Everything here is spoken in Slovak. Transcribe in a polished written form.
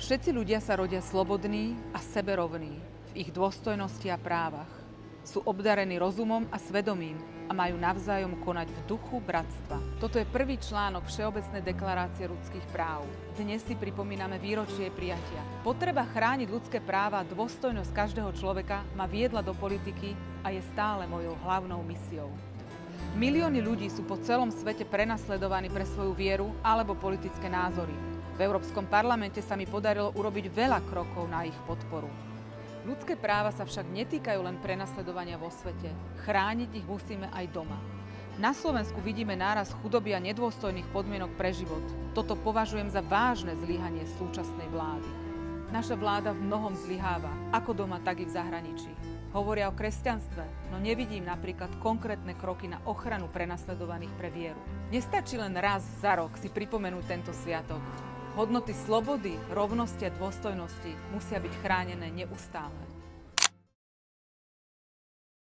Všetci ľudia sa rodia slobodní a seberovní v ich dôstojnosti a právach. Sú obdarení rozumom a svedomím a majú navzájom konať v duchu bratstva. Toto je prvý článok Všeobecnej deklarácie ľudských práv. Dnes si pripomíname výročie prijatia. Potreba chrániť ľudské práva a dôstojnosť každého človeka ma viedla do politiky a je stále mojou hlavnou misiou. Milióny ľudí sú po celom svete prenasledovaní pre svoju vieru alebo politické názory. V Európskom parlamente sa mi podarilo urobiť veľa krokov na ich podporu. Ľudské práva sa však netýkajú len prenasledovania vo svete. Chrániť ich musíme aj doma. Na Slovensku vidíme náraz chudoby a nedôstojných podmienok pre život. Toto považujem za vážne zlyhanie súčasnej vlády. Naša vláda v mnohom zlyháva, ako doma, tak i v zahraničí. Hovoria o kresťanstve, no nevidím napríklad konkrétne kroky na ochranu prenasledovaných pre vieru. Nestačí len raz za rok si pripomenúť tento sviatok. Hodnoty slobody, rovnosti a dôstojnosti musia byť chránené neustále.